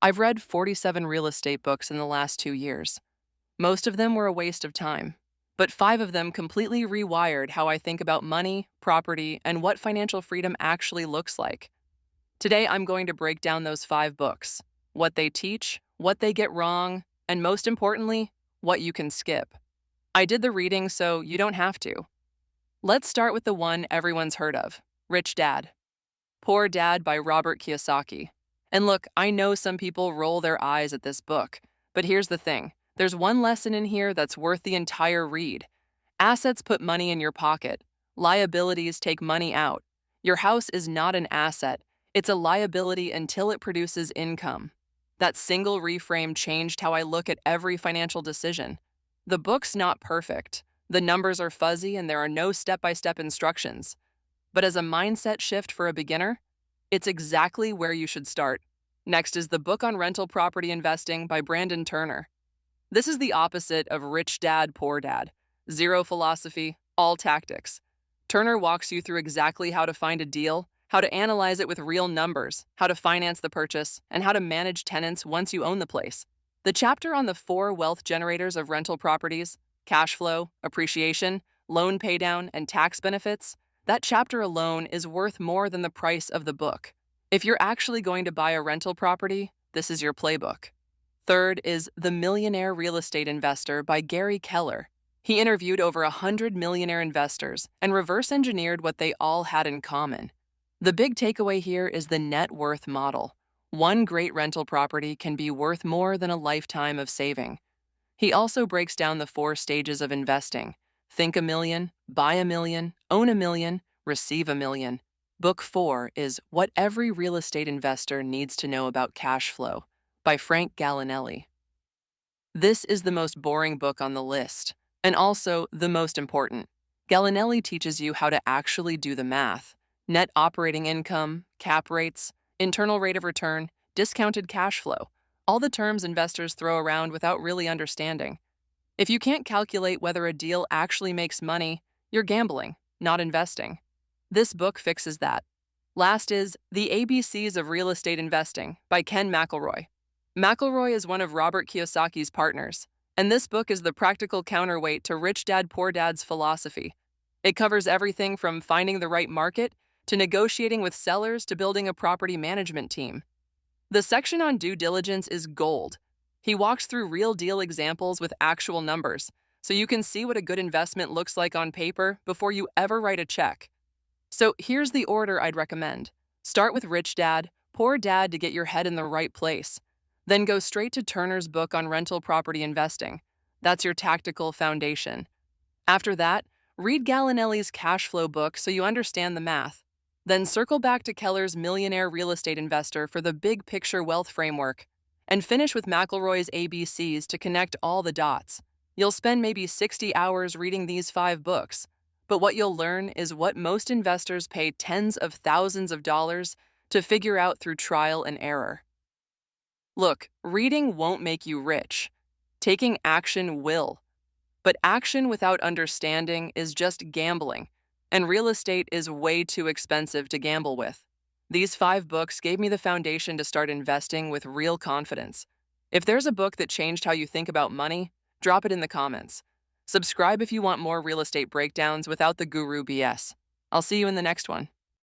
I've read 47 real estate books in the last 2 years. Most of them were a waste of time, but 5 of them completely rewired how I think about money, property, and what financial freedom actually looks like. Today, I'm going to break down those 5 books, what they teach, what they get wrong, and most importantly, what you can skip. I did the reading so you don't have to. Let's start with the one everyone's heard of, Rich Dad, Poor Dad by Robert Kiyosaki. And look, I know some people roll their eyes at this book, but here's the thing. There's one lesson in here that's worth the entire read. Assets put money in your pocket. Liabilities take money out. Your house is not an asset. It's a liability until it produces income. That single reframe changed how I look at every financial decision. The book's not perfect. The numbers are fuzzy and there are no step-by-step instructions. But as a mindset shift for a beginner, it's exactly where you should start. Next is the book on rental property investing by Brandon Turner. This is the opposite of Rich Dad, Poor Dad. Zero philosophy, all tactics. Turner walks you through exactly how to find a deal, how to analyze it with real numbers, how to finance the purchase, and how to manage tenants once you own the place. The chapter on the 4 wealth generators of rental properties, cash flow, appreciation, loan paydown, and tax benefits, that chapter alone is worth more than the price of the book. If you're actually going to buy a rental property, this is your playbook. Third is The Millionaire Real Estate Investor by Gary Keller. He interviewed over 100 millionaire investors and reverse engineered what they all had in common. The big takeaway here is the net worth model. One great rental property can be worth more than a lifetime of saving. He also breaks down the 4 stages of investing. Think a million, buy a million, own a million, receive a million. Book 4 is What Every Real Estate Investor Needs to Know About Cash Flow by Frank Gallinelli. This is the most boring book on the list, and also the most important. Gallinelli teaches you how to actually do the math. Net operating income, cap rates, internal rate of return, discounted cash flow, all the terms investors throw around without really understanding. If you can't calculate whether a deal actually makes money, you're gambling, not investing. This book fixes that. Last is The ABCs of Real Estate Investing by Ken McElroy. McElroy is one of Robert Kiyosaki's partners, and this book is the practical counterweight to Rich Dad Poor Dad's philosophy. It covers everything from finding the right market to negotiating with sellers to building a property management team. The section on due diligence is gold. He walks through real deal examples with actual numbers, so you can see what a good investment looks like on paper before you ever write a check. So here's the order I'd recommend. Start with Rich Dad, Poor Dad to get your head in the right place. Then go straight to Turner's book on rental property investing. That's your tactical foundation. After that, read Gallinelli's cash flow book so you understand the math. Then circle back to Keller's Millionaire Real Estate Investor for the big picture wealth framework. And finish with McElroy's ABCs to connect all the dots. You'll spend maybe 60 hours reading these 5 books, but what you'll learn is what most investors pay tens of thousands of dollars to figure out through trial and error. Look, reading won't make you rich. Taking action will. But action without understanding is just gambling, and real estate is way too expensive to gamble with. These 5 books gave me the foundation to start investing with real confidence. If there's a book that changed how you think about money, drop it in the comments. Subscribe if you want more real estate breakdowns without the guru BS. I'll see you in the next one.